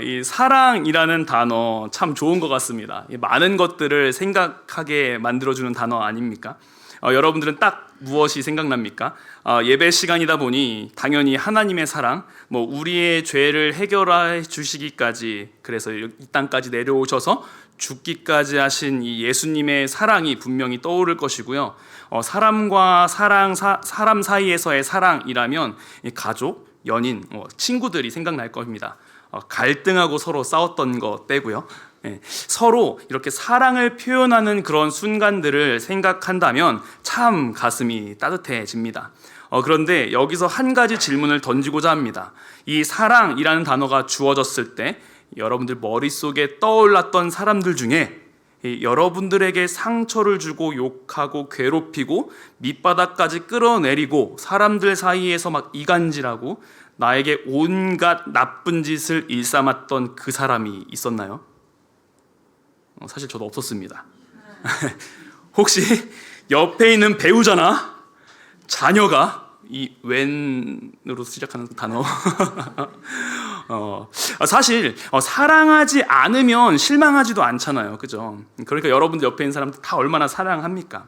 이 사랑이라는 단어 참 좋은 것 같습니다. 많은 것들을 생각하게 만들어주는 단어 아닙니까? 여러분들은 딱 무엇이 생각납니까? 예배 시간이다 보니 당연히 하나님의 사랑, 우리의 죄를 해결해 주시기까지, 그래서 이 땅까지 내려오셔서 죽기까지 하신 이 예수님의 사랑이 분명히 떠오를 것이고요. 사람과 사람 사이에서의 사랑이라면 가족, 연인, 친구들이 생각날 겁니다. 갈등하고 서로 싸웠던 거 빼고요. 서로 이렇게 사랑을 표현하는 그런 순간들을 생각한다면 참 가슴이 따뜻해집니다. 그런데 여기서 한 가지 질문을 던지고자 합니다. 이 사랑이라는 단어가 주어졌을 때 여러분들 머릿속에 떠올랐던 사람들 중에 여러분들에게 상처를 주고 욕하고 괴롭히고 밑바닥까지 끌어내리고 사람들 사이에서 막 이간질하고 나에게 온갖 나쁜 짓을 일삼았던 그 사람이 있었나요? 사실 저도 없었습니다. 혹시 옆에 있는 배우자나 자녀가 이 웬으로 시작하는 단어 사실 사랑하지 않으면 실망하지도 않잖아요, 그죠? 그러니까 여러분들 옆에 있는 사람들 다 얼마나 사랑합니까?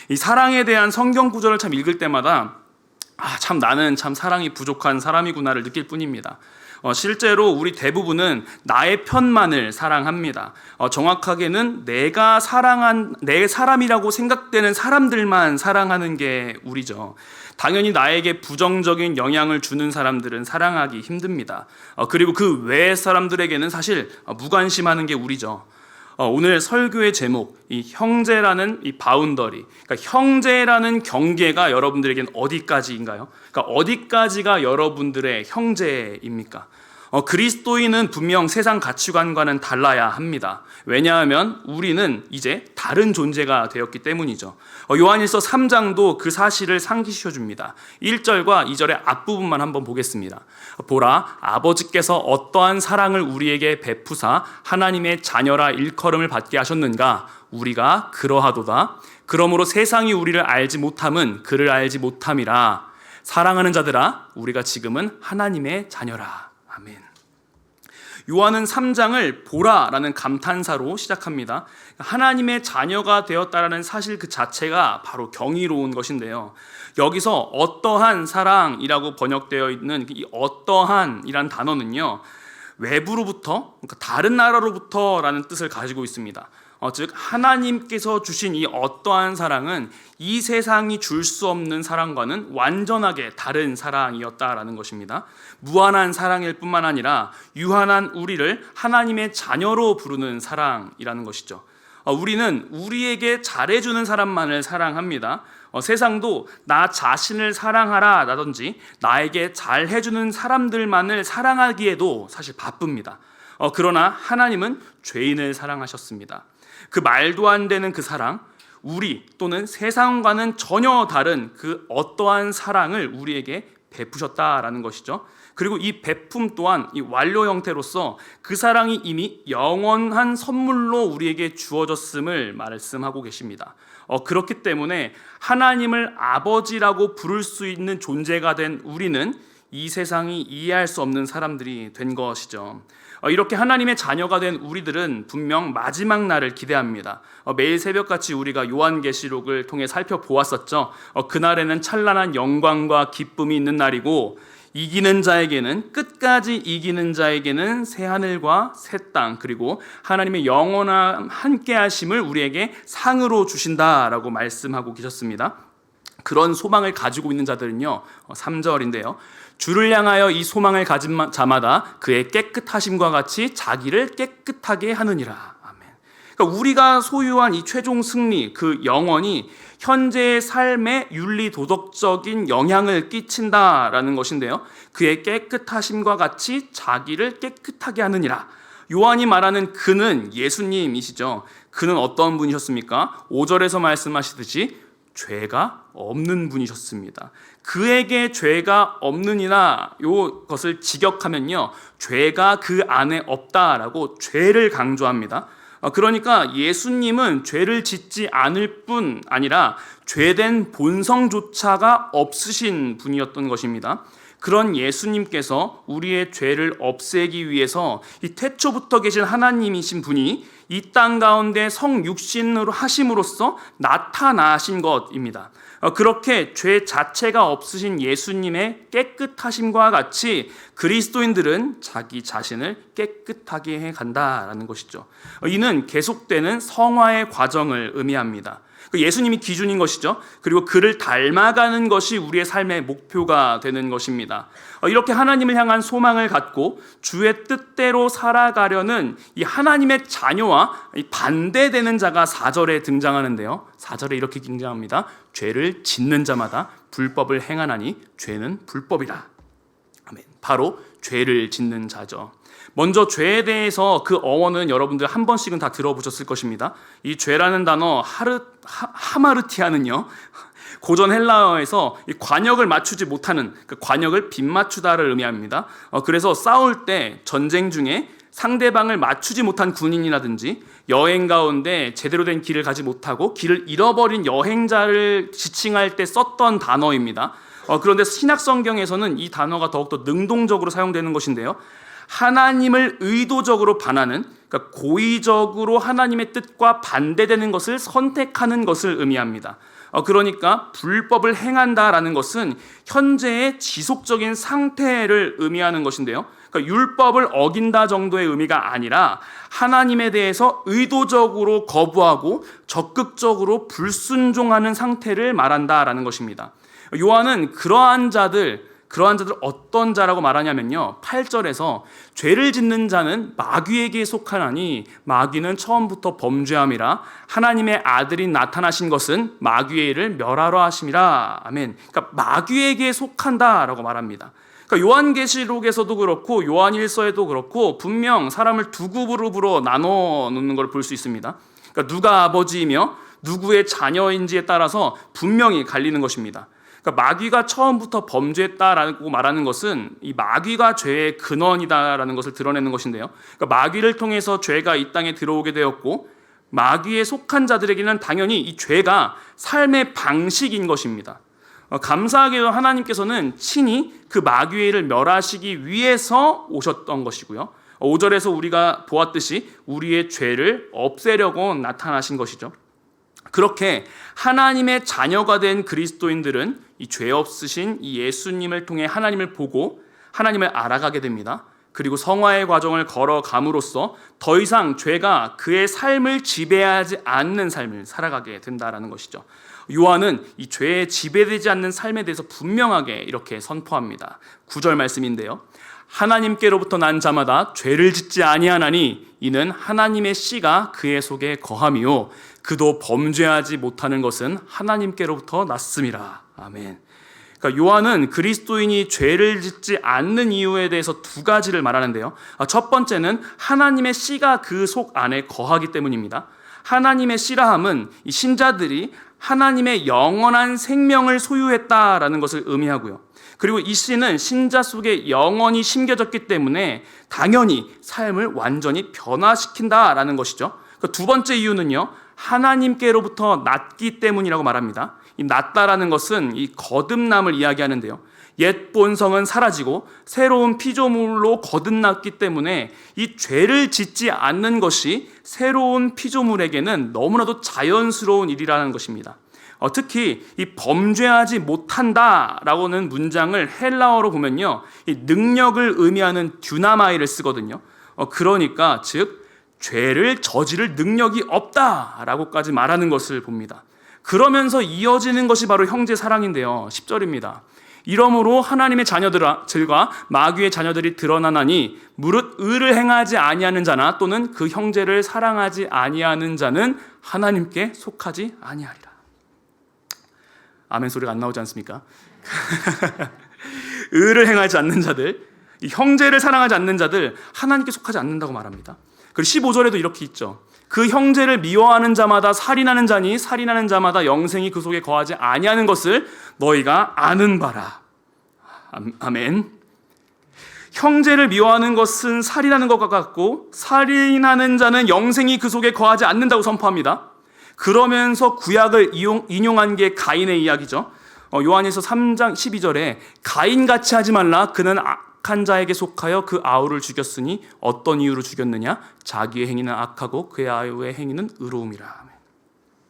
이 사랑에 대한 성경 구절을 참 읽을 때마다 참 나는 참 사랑이 부족한 사람이구나를 느낄 뿐입니다. 실제로 우리 대부분은 나의 편만을 사랑합니다. 정확하게는 내가 사랑한 내 사람이라고 생각되는 사람들만 사랑하는 게 우리죠. 당연히 나에게 부정적인 영향을 주는 사람들은 사랑하기 힘듭니다. 그리고 그 외의 사람들에게는 사실 무관심하는 게 우리죠. 오늘 설교의 제목, 이 형제라는 이 바운더리, 그러니까 형제라는 경계가 여러분들에게는 어디까지인가요? 그러니까 어디까지가 여러분들의 형제입니까? 그리스도인은 분명 세상 가치관과는 달라야 합니다. 왜냐하면 우리는 이제 다른 존재가 되었기 때문이죠. 요한일서 3장도 그 사실을 상기시켜 줍니다. 1절과 2절의 앞부분만 한번 보겠습니다. 보라, 아버지께서 어떠한 사랑을 우리에게 베푸사 하나님의 자녀라 일컬음을 받게 하셨는가? 우리가 그러하도다. 그러므로 세상이 우리를 알지 못함은 그를 알지 못함이라. 사랑하는 자들아, 우리가 지금은 하나님의 자녀라. 아멘. 요한은 3장을 보라라는 감탄사로 시작합니다. 하나님의 자녀가 되었다라는 사실 그 자체가 바로 경이로운 것인데요. 여기서 어떠한 사랑이라고 번역되어 있는 이 어떠한이란 단어는요, 외부로부터, 그러니까 다른 나라로부터라는 뜻을 가지고 있습니다. 즉 하나님께서 주신 이 어떠한 사랑은 이 세상이 줄 수 없는 사랑과는 완전하게 다른 사랑이었다라는 것입니다. 무한한 사랑일 뿐만 아니라 유한한 우리를 하나님의 자녀로 부르는 사랑이라는 것이죠. 우리는 우리에게 잘해주는 사람만을 사랑합니다. 세상도 나 자신을 사랑하라 라든지 나에게 잘해주는 사람들만을 사랑하기에도 사실 바쁩니다. 그러나 하나님은 죄인을 사랑하셨습니다. 그 말도 안 되는 그 사랑, 우리 또는 세상과는 전혀 다른 그 어떠한 사랑을 우리에게 베푸셨다라는 것이죠. 그리고 이 베품 또한 이 완료 형태로서 그 사랑이 이미 영원한 선물로 우리에게 주어졌음을 말씀하고 계십니다. 그렇기 때문에 하나님을 아버지라고 부를 수 있는 존재가 된 우리는 이 세상이 이해할 수 없는 사람들이 된 것이죠. 이렇게 하나님의 자녀가 된 우리들은 분명 마지막 날을 기대합니다. 매일 새벽같이 우리가 요한계시록을 통해 살펴보았었죠. 그날에는 찬란한 영광과 기쁨이 있는 날이고 이기는 자에게는 끝까지 이기는 자에게는 새 하늘과 새 땅 그리고 하나님의 영원한 함께하심을 우리에게 상으로 주신다라고 말씀하고 계셨습니다. 그런 소망을 가지고 있는 자들은요, 3절인데요. 주를 향하여 이 소망을 가진 자마다 그의 깨끗하심과 같이 자기를 깨끗하게 하느니라. 아멘. 그러니까 우리가 소유한 이 최종 승리, 그 영원이 현재의 삶에 윤리 도덕적인 영향을 끼친다라는 것인데요. 그의 깨끗하심과 같이 자기를 깨끗하게 하느니라. 요한이 말하는 그는 예수님이시죠. 그는 어떤 분이셨습니까? 5절에서 말씀하시듯이 죄가 없는 분이셨습니다. 그에게 죄가 없느니라 이것을 직역하면요, 죄가 그 안에 없다라고 죄를 강조합니다. 그러니까 예수님은 죄를 짓지 않을 뿐 아니라 죄된 본성조차가 없으신 분이었던 것입니다. 그런 예수님께서 우리의 죄를 없애기 위해서 이 태초부터 계신 하나님이신 분이 이 땅 가운데 성육신으로 하심으로써 나타나신 것입니다. 그렇게 죄 자체가 없으신 예수님의 깨끗하심과 같이 그리스도인들은 자기 자신을 깨끗하게 해 간다라는 것이죠. 이는 계속되는 성화의 과정을 의미합니다. 예수님이 기준인 것이죠. 그리고 그를 닮아가는 것이 우리의 삶의 목표가 되는 것입니다. 이렇게 하나님을 향한 소망을 갖고 주의 뜻대로 살아가려는 이 하나님의 자녀와 반대되는 자가 4절에 등장하는데요. 4절에 이렇게 등장합니다. 죄를 짓는 자마다 불법을 행하나니 죄는 불법이라. 아멘. 바로 죄를 짓는 자죠. 먼저 죄에 대해서 그 어원은 여러분들 한 번씩은 다 들어보셨을 것입니다. 이 죄라는 단어 하마르티아는요, 고전 헬라어에서 이 관역을 맞추지 못하는, 그 관역을 빗맞추다를 의미합니다. 그래서 싸울 때 전쟁 중에 상대방을 맞추지 못한 군인이라든지 여행 가운데 제대로 된 길을 가지 못하고 길을 잃어버린 여행자를 지칭할 때 썼던 단어입니다. 그런데 신약 성경에서는 이 단어가 더욱더 능동적으로 사용되는 것인데요. 하나님을 의도적으로 반하는, 그러니까 고의적으로 하나님의 뜻과 반대되는 것을 선택하는 것을 의미합니다. 그러니까 불법을 행한다라는 것은 현재의 지속적인 상태를 의미하는 것인데요. 그러니까 율법을 어긴다 정도의 의미가 아니라 하나님에 대해서 의도적으로 거부하고 적극적으로 불순종하는 상태를 말한다라는 것입니다. 요한은 그러한 자들 어떤 자라고 말하냐면요, 8절에서 죄를 짓는 자는 마귀에게 속하나니 마귀는 처음부터 범죄함이라 하나님의 아들이 나타나신 것은 마귀의 일을 멸하러 하심이라. 아멘. 그러니까 마귀에게 속한다라고 말합니다. 그러니까 요한계시록에서도 그렇고 요한일서에도 그렇고 분명 사람을 두 그룹으로 나눠 놓는 걸 볼 수 있습니다. 그러니까 누가 아버지이며 누구의 자녀인지에 따라서 분명히 갈리는 것입니다. 그러니까 마귀가 처음부터 범죄했다라고 말하는 것은 이 마귀가 죄의 근원이다라는 것을 드러내는 것인데요. 그러니까 마귀를 통해서 죄가 이 땅에 들어오게 되었고 마귀에 속한 자들에게는 당연히 이 죄가 삶의 방식인 것입니다. 감사하게도 하나님께서는 친히 그 마귀의 일을 멸하시기 위해서 오셨던 것이고요. 5절에서 우리가 보았듯이 우리의 죄를 없애려고 나타나신 것이죠. 그렇게 하나님의 자녀가 된 그리스도인들은 이 죄 없으신 이 예수님을 통해 하나님을 보고 하나님을 알아가게 됩니다. 그리고 성화의 과정을 걸어감으로써 더 이상 죄가 그의 삶을 지배하지 않는 삶을 살아가게 된다라는 것이죠. 요한은 이 죄에 지배되지 않는 삶에 대해서 분명하게 이렇게 선포합니다. 9절 말씀인데요. 하나님께로부터 난 자마다 죄를 짓지 아니하나니 이는 하나님의 씨가 그의 속에 거함이요 그도 범죄하지 못하는 것은 하나님께로부터 났음이라. 아멘. 그러니까 요한은 그리스도인이 죄를 짓지 않는 이유에 대해서 두 가지를 말하는데요. 첫 번째는 하나님의 씨가 그 속 안에 거하기 때문입니다. 하나님의 씨라함은 이 신자들이 하나님의 영원한 생명을 소유했다라는 것을 의미하고요. 그리고 이 씨는 신자 속에 영원히 심겨졌기 때문에 당연히 삶을 완전히 변화시킨다라는 것이죠. 두 번째 이유는요, 하나님께로부터 났기 때문이라고 말합니다. 이 났다라는 것은 이 거듭남을 이야기하는데요. 옛 본성은 사라지고 새로운 피조물로 거듭났기 때문에 이 죄를 짓지 않는 것이 새로운 피조물에게는 너무나도 자연스러운 일이라는 것입니다. 특히 이 범죄하지 못한다라고는 문장을 헬라어로 보면요, 이 능력을 의미하는 듀나마이를 쓰거든요. 그러니까 즉 죄를 저지를 능력이 없다라고까지 말하는 것을 봅니다. 그러면서 이어지는 것이 바로 형제 사랑인데요. 10절입니다. 이러므로 하나님의 자녀들과 마귀의 자녀들이 드러나나니 무릇 의를 행하지 아니하는 자나 또는 그 형제를 사랑하지 아니하는 자는 하나님께 속하지 아니하리라. 아멘 소리가 안 나오지 않습니까? 의를 행하지 않는 자들, 이 형제를 사랑하지 않는 자들 하나님께 속하지 않는다고 말합니다. 그리고 15절에도 이렇게 있죠. 그 형제를 미워하는 자마다 살인하는 자니 살인하는 자마다 영생이 그 속에 거하지 아니하는 것을 너희가 아는 바라. 아멘. 형제를 미워하는 것은 살인하는 것과 같고 살인하는 자는 영생이 그 속에 거하지 않는다고 선포합니다. 그러면서 구약을 인용한 게 가인의 이야기죠. 요한일서 3장 12절에 가인같이 하지 말라. 그는 악한 자에게 속하여 그 아우를 죽였으니 어떤 이유로 죽였느냐? 자기의 행위는 악하고 그의 아우의 행위는 의로움이라.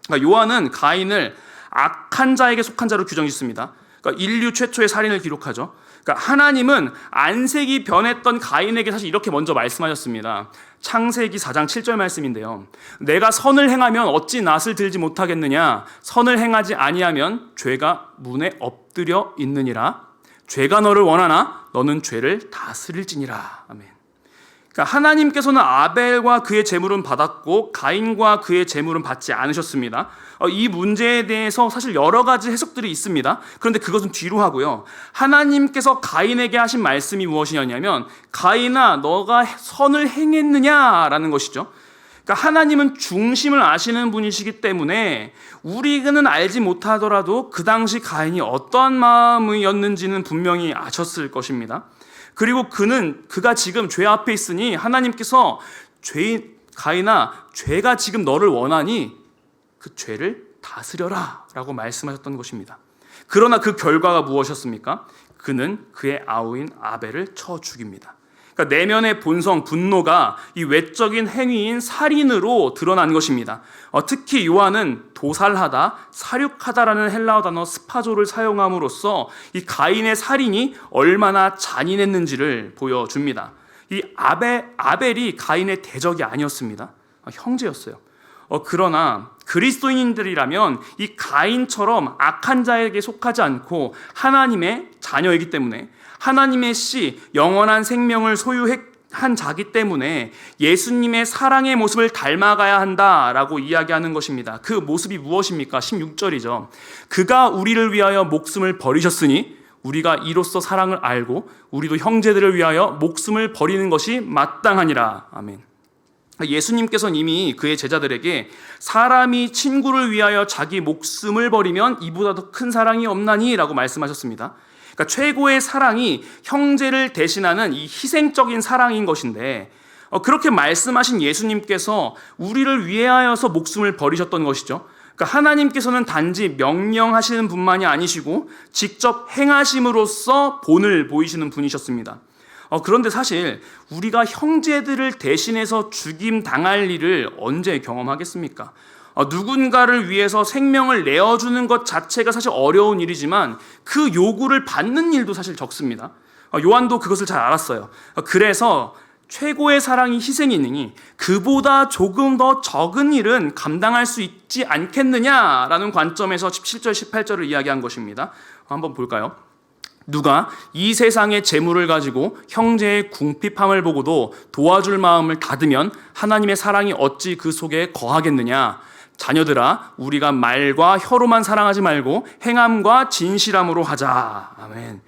그러니까 요한은 가인을 악한 자에게 속한 자로 규정짓습니다. 그러니까 인류 최초의 살인을 기록하죠. 그러니까 하나님은 안색이 변했던 가인에게 사실 이렇게 먼저 말씀하셨습니다. 창세기 4장 7절 말씀인데요. 내가 선을 행하면 어찌 낫을 들지 못하겠느냐? 선을 행하지 아니하면 죄가 문에 엎드려 있느니라. 죄가 너를 원하나 너는 죄를 다스릴지니라. 아멘. 그러니까 하나님께서는 아벨과 그의 제물은 받았고 가인과 그의 제물은 받지 않으셨습니다. 이 문제에 대해서 사실 여러 가지 해석들이 있습니다. 그런데 그것은 뒤로 하고요. 하나님께서 가인에게 하신 말씀이 무엇이냐면 가인아 너가 선을 행했느냐라는 것이죠. 그러니까 하나님은 중심을 아시는 분이시기 때문에 우리는 알지 못하더라도 그 당시 가인이 어떠한 마음이었는지는 분명히 아셨을 것입니다. 그리고 그가 지금 죄 앞에 있으니 하나님께서 가인아 죄가 지금 너를 원하니 그 죄를 다스려라 라고 말씀하셨던 것입니다. 그러나 그 결과가 무엇이었습니까? 그는 그의 아우인 아벨을 쳐 죽입니다. 그러니까 내면의 본성, 분노가 이 외적인 행위인 살인으로 드러난 것입니다. 특히 요한은 도살하다, 사륙하다라는 헬라어 단어 스파조를 사용함으로써 이 가인의 살인이 얼마나 잔인했는지를 보여줍니다. 이 아벨이 가인의 대적이 아니었습니다. 형제였어요. 그러나 그리스도인들이라면 이 가인처럼 악한 자에게 속하지 않고 하나님의 자녀이기 때문에 하나님의 씨, 영원한 생명을 소유한 자기 때문에 예수님의 사랑의 모습을 닮아가야 한다라고 이야기하는 것입니다. 그 모습이 무엇입니까? 16절이죠. 그가 우리를 위하여 목숨을 버리셨으니 우리가 이로써 사랑을 알고 우리도 형제들을 위하여 목숨을 버리는 것이 마땅하니라. 아멘. 예수님께서는 이미 그의 제자들에게 사람이 친구를 위하여 자기 목숨을 버리면 이보다 더 큰 사랑이 없나니 라고 말씀하셨습니다. 그러니까 최고의 사랑이 형제를 대신하는 이 희생적인 사랑인 것인데 그렇게 말씀하신 예수님께서 우리를 위하여서 목숨을 버리셨던 것이죠. 그러니까 하나님께서는 단지 명령하시는 분만이 아니시고 직접 행하심으로써 본을 보이시는 분이셨습니다. 그런데 사실 우리가 형제들을 대신해서 죽임 당할 일을 언제 경험하겠습니까? 누군가를 위해서 생명을 내어주는 것 자체가 사실 어려운 일이지만 그 요구를 받는 일도 사실 적습니다. 요한도 그것을 잘 알았어요. 그래서 최고의 사랑이 희생이니 그보다 조금 더 적은 일은 감당할 수 있지 않겠느냐라는 관점에서 17절, 18절을 이야기한 것입니다. 한번 볼까요? 누가 이 세상의 재물을 가지고 형제의 궁핍함을 보고도 도와줄 마음을 닫으면 하나님의 사랑이 어찌 그 속에 거하겠느냐? 자녀들아, 우리가 말과 혀로만 사랑하지 말고 행함과 진실함으로 하자. 아멘.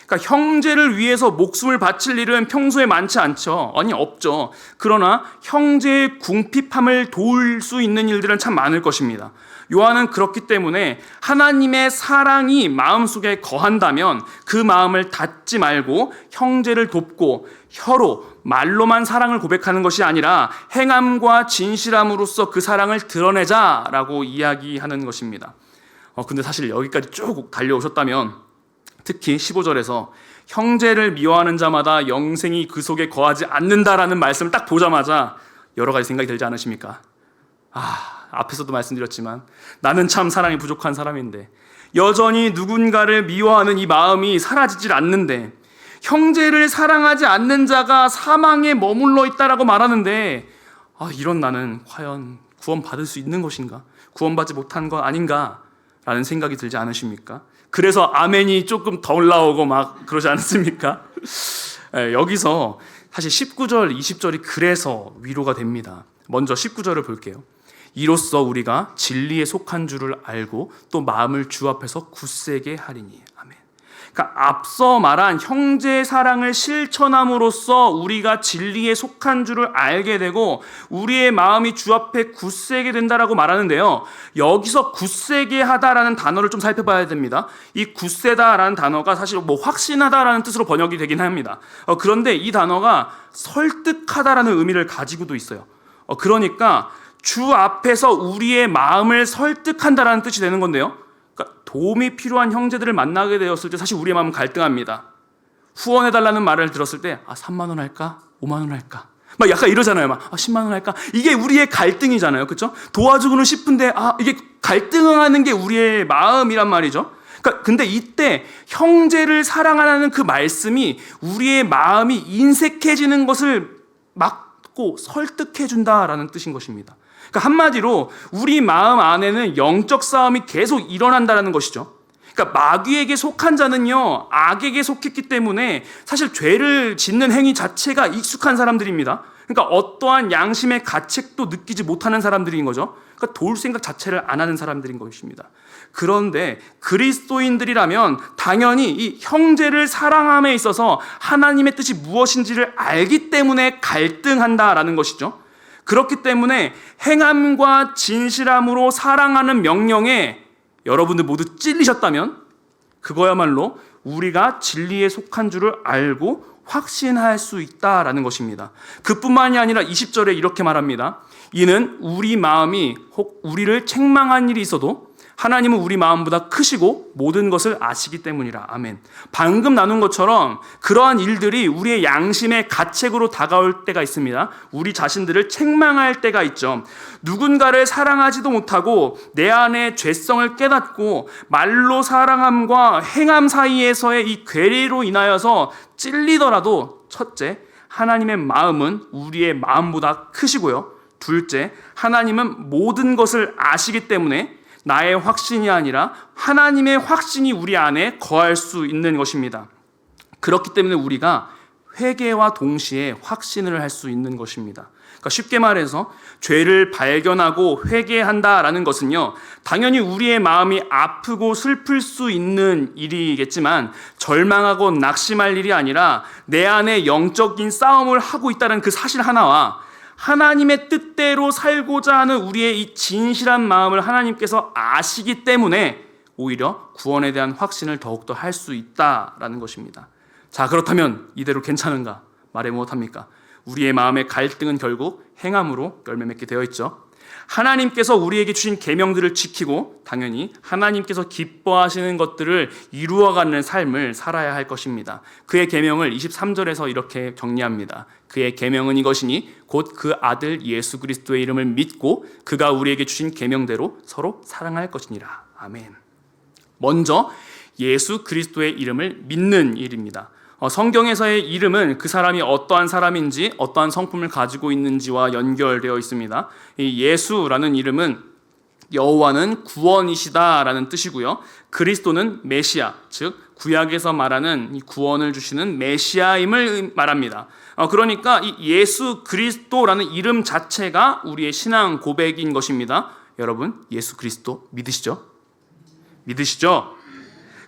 그러니까 형제를 위해서 목숨을 바칠 일은 평소에 많지 않죠. 아니, 없죠. 그러나 형제의 궁핍함을 도울 수 있는 일들은 참 많을 것입니다. 요한은 그렇기 때문에 하나님의 사랑이 마음속에 거한다면 그 마음을 닫지 말고 형제를 돕고 혀로 말로만 사랑을 고백하는 것이 아니라 행함과 진실함으로써 그 사랑을 드러내자라고 이야기하는 것입니다. 근데 사실 여기까지 쭉 달려오셨다면 특히 15절에서 형제를 미워하는 자마다 영생이 그 속에 거하지 않는다라는 말씀을 딱 보자마자 여러 가지 생각이 들지 않으십니까? 앞에서도 말씀드렸지만 나는 참 사랑이 부족한 사람인데 여전히 누군가를 미워하는 이 마음이 사라지질 않는데 형제를 사랑하지 않는 자가 사망에 머물러 있다라고 말하는데 이런 나는 과연 구원받을 수 있는 것인가? 구원받지 못한 것 아닌가? 라는 생각이 들지 않으십니까? 그래서 아멘이 조금 더 올라오고 막 그러지 않습니까? 여기서 사실 19절, 20절이 그래서 위로가 됩니다. 먼저 19절을 볼게요. 이로써 우리가 진리에 속한 줄을 알고 또 마음을 주 앞에서 굳세게 하리니. 아멘. 그러니까 앞서 말한 형제의 사랑을 실천함으로써 우리가 진리에 속한 줄을 알게 되고 우리의 마음이 주 앞에 굳세게 된다라고 말하는데요. 여기서 굳세게 하다라는 단어를 좀 살펴봐야 됩니다. 이 굳세다라는 단어가 사실 확신하다라는 뜻으로 번역이 되긴 합니다. 그런데 이 단어가 설득하다라는 의미를 가지고도 있어요. 그러니까 주 앞에서 우리의 마음을 설득한다라는 뜻이 되는 건데요. 그러니까 도움이 필요한 형제들을 만나게 되었을 때 사실 우리의 마음은 갈등합니다. 후원해달라는 말을 들었을 때 3만 원 할까? 5만 원 할까? 막 약간 이러잖아요. 막 10만 원 할까? 이게 우리의 갈등이잖아요. 그렇죠? 도와주고는 싶은데 이게 갈등하는 게 우리의 마음이란 말이죠. 그러니까 근데 이때 형제를 사랑하라는 그 말씀이 우리의 마음이 인색해지는 것을 막고 설득해 준다라는 뜻인 것입니다. 그러니까 한마디로 우리 마음 안에는 영적 싸움이 계속 일어난다는 것이죠. 그러니까 마귀에게 속한 자는요, 악에게 속했기 때문에 사실 죄를 짓는 행위 자체가 익숙한 사람들입니다. 그러니까 어떠한 양심의 가책도 느끼지 못하는 사람들인 거죠. 그러니까 도울 생각 자체를 안 하는 사람들인 것입니다. 그런데 그리스도인들이라면 당연히 이 형제를 사랑함에 있어서 하나님의 뜻이 무엇인지를 알기 때문에 갈등한다라는 것이죠. 그렇기 때문에 행함과 진실함으로 사랑하는 명령에 여러분들 모두 찔리셨다면 그거야말로 우리가 진리에 속한 줄을 알고 확신할 수 있다라는 것입니다. 그뿐만이 아니라 20절에 이렇게 말합니다. 이는 우리 마음이 혹 우리를 책망한 일이 있어도 하나님은 우리 마음보다 크시고 모든 것을 아시기 때문이라. 아멘. 방금 나눈 것처럼 그러한 일들이 우리의 양심의 가책으로 다가올 때가 있습니다. 우리 자신들을 책망할 때가 있죠. 누군가를 사랑하지도 못하고 내 안에 죄성을 깨닫고 말로 사랑함과 행함 사이에서의 이 괴리로 인하여서 찔리더라도 첫째, 하나님의 마음은 우리의 마음보다 크시고요. 둘째, 하나님은 모든 것을 아시기 때문에 나의 확신이 아니라 하나님의 확신이 우리 안에 거할 수 있는 것입니다. 그렇기 때문에 우리가 회개와 동시에 확신을 할 수 있는 것입니다. 그러니까 쉽게 말해서 죄를 발견하고 회개한다라는 것은요, 당연히 우리의 마음이 아프고 슬플 수 있는 일이겠지만 절망하고 낙심할 일이 아니라 내 안에 영적인 싸움을 하고 있다는 그 사실 하나와 하나님의 뜻대로 살고자 하는 우리의 이 진실한 마음을 하나님께서 아시기 때문에 오히려 구원에 대한 확신을 더욱더 할 수 있다라는 것입니다. 자, 그렇다면 이대로 괜찮은가? 말해 못합니까? 우리의 마음의 갈등은 결국 행함으로 열매 맺게 되어 있죠. 하나님께서 우리에게 주신 계명들을 지키고 당연히 하나님께서 기뻐하시는 것들을 이루어가는 삶을 살아야 할 것입니다. 그의 계명을 23절에서 이렇게 정리합니다. 그의 계명은 이것이니 곧 그 아들 예수 그리스도의 이름을 믿고 그가 우리에게 주신 계명대로 서로 사랑할 것이니라. 아멘. 먼저 예수 그리스도의 이름을 믿는 일입니다. 성경에서의 이름은 그 사람이 어떠한 사람인지 어떠한 성품을 가지고 있는지와 연결되어 있습니다. 이 예수라는 이름은 여호와는 구원이시다라는 뜻이고요. 그리스도는 메시아, 즉 구약에서 말하는 이 구원을 주시는 메시아임을 말합니다. 그러니까 이 예수 그리스도라는 이름 자체가 우리의 신앙 고백인 것입니다. 여러분, 예수 그리스도 믿으시죠? 믿으시죠?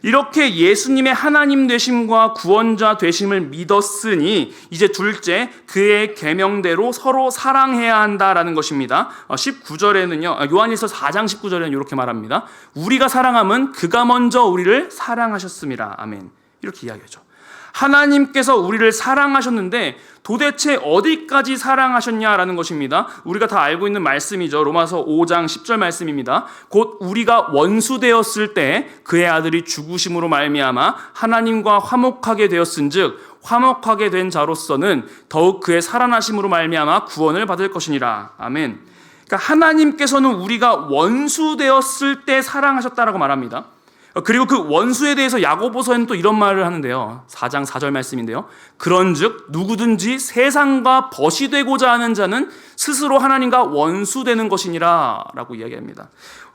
이렇게 예수님의 하나님 되심과 구원자 되심을 믿었으니 이제 둘째, 그의 계명대로 서로 사랑해야 한다라는 것입니다. 19절에는요, 요한일서 4장 19절에는 이렇게 말합니다. 우리가 사랑함은 그가 먼저 우리를 사랑하셨습니다. 아멘. 이렇게 이야기하죠. 하나님께서 우리를 사랑하셨는데 도대체 어디까지 사랑하셨냐라는 것입니다. 우리가 다 알고 있는 말씀이죠. 로마서 5장 10절 말씀입니다. 곧 우리가 원수 되었을 때 그의 아들이 죽으심으로 말미암아 하나님과 화목하게 되었은즉 화목하게 된 자로서는 더욱 그의 살아나심으로 말미암아 구원을 받을 것이니라. 아멘. 그러니까 하나님께서는 우리가 원수 되었을 때 사랑하셨다라고 말합니다. 그리고 그 원수에 대해서 야고보서에는 또 이런 말을 하는데요. 4장 4절 말씀인데요. 그런즉 누구든지 세상과 벗이 되고자 하는 자는 스스로 하나님과 원수되는 것이니라 라고 이야기합니다.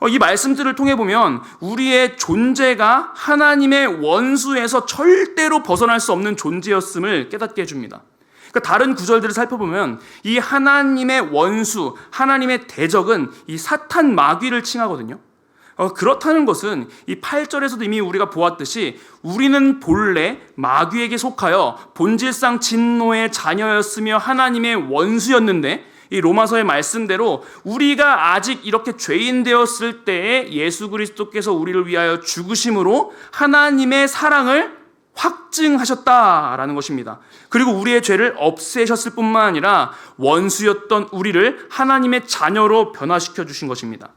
이 말씀들을 통해 보면 우리의 존재가 하나님의 원수에서 절대로 벗어날 수 없는 존재였음을 깨닫게 해줍니다. 그러니까 다른 구절들을 살펴보면 이 하나님의 원수, 하나님의 대적은 이 사탄 마귀를 칭하거든요. 그렇다는 것은 이 8절에서도 이미 우리가 보았듯이 우리는 본래 마귀에게 속하여 본질상 진노의 자녀였으며 하나님의 원수였는데 이 로마서의 말씀대로 우리가 아직 이렇게 죄인 되었을 때에 예수 그리스도께서 우리를 위하여 죽으심으로 하나님의 사랑을 확증하셨다라는 것입니다. 그리고 우리의 죄를 없애셨을 뿐만 아니라 원수였던 우리를 하나님의 자녀로 변화시켜 주신 것입니다.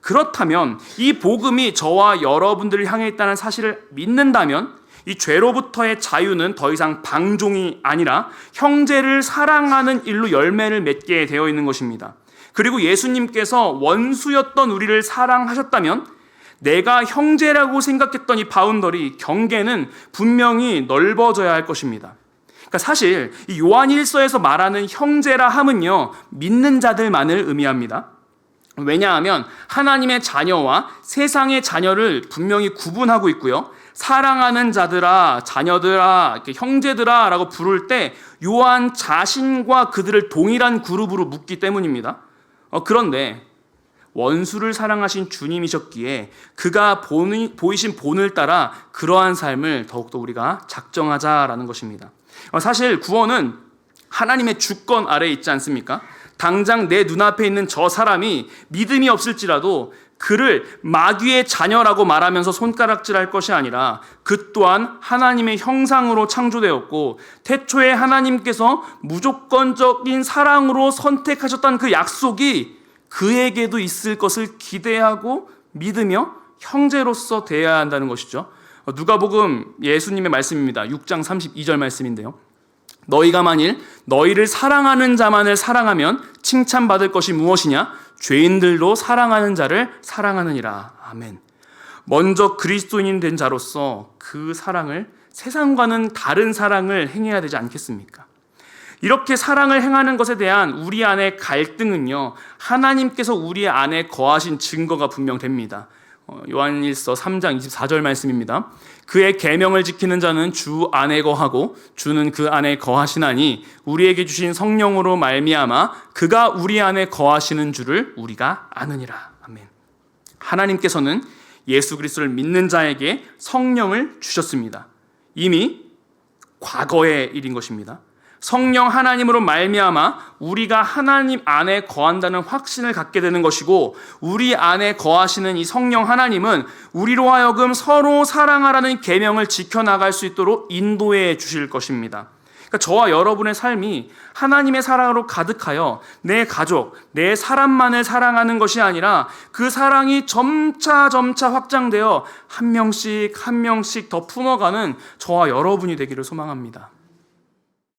그렇다면 이 복음이 저와 여러분들을 향해 있다는 사실을 믿는다면 이 죄로부터의 자유는 더 이상 방종이 아니라 형제를 사랑하는 일로 열매를 맺게 되어 있는 것입니다. 그리고 예수님께서 원수였던 우리를 사랑하셨다면 내가 형제라고 생각했던 이 바운더리, 경계는 분명히 넓어져야 할 것입니다. 그러니까 사실 이 요한 1서에서 말하는 형제라 함은요, 믿는 자들만을 의미합니다. 왜냐하면 하나님의 자녀와 세상의 자녀를 분명히 구분하고 있고요. 사랑하는 자들아, 자녀들아, 형제들아 라고 부를 때 요한 자신과 그들을 동일한 그룹으로 묶기 때문입니다. 그런데 원수를 사랑하신 주님이셨기에 그가 보이신 본을 따라 그러한 삶을 더욱더 우리가 작정하자라는 것입니다. 사실 구원은 하나님의 주권 아래에 있지 않습니까? 당장 내 눈앞에 있는 저 사람이 믿음이 없을지라도 그를 마귀의 자녀라고 말하면서 손가락질할 것이 아니라 그 또한 하나님의 형상으로 창조되었고 태초에 하나님께서 무조건적인 사랑으로 선택하셨던 그 약속이 그에게도 있을 것을 기대하고 믿으며 형제로서 대해야 한다는 것이죠. 누가복음 예수님의 말씀입니다. 6장 32절 말씀인데요. 너희가 만일 너희를 사랑하는 자만을 사랑하면 칭찬받을 것이 무엇이냐? 죄인들도 사랑하는 자를 사랑하느니라. 아멘. 먼저 그리스도인이 된 자로서 그 사랑을 세상과는 다른 사랑을 행해야 되지 않겠습니까? 이렇게 사랑을 행하는 것에 대한 우리 안의 갈등은요, 하나님께서 우리 안에 거하신 증거가 분명됩니다. 요한일서 3장 24절 말씀입니다. 그의 계명을 지키는 자는 주 안에 거하고 주는 그 안에 거하시나니 우리에게 주신 성령으로 말미암아 그가 우리 안에 거하시는 줄을 우리가 아느니라. 아멘. 하나님께서는 예수 그리스도를 믿는 자에게 성령을 주셨습니다. 이미 과거의 일인 것입니다. 성령 하나님으로 말미암아 우리가 하나님 안에 거한다는 확신을 갖게 되는 것이고, 우리 안에 거하시는 이 성령 하나님은 우리로 하여금 서로 사랑하라는 계명을 지켜나갈 수 있도록 인도해 주실 것입니다. 그러니까 저와 여러분의 삶이 하나님의 사랑으로 가득하여 내 가족, 내 사람만을 사랑하는 것이 아니라 그 사랑이 점차 확장되어 한 명씩 더 품어가는 저와 여러분이 되기를 소망합니다.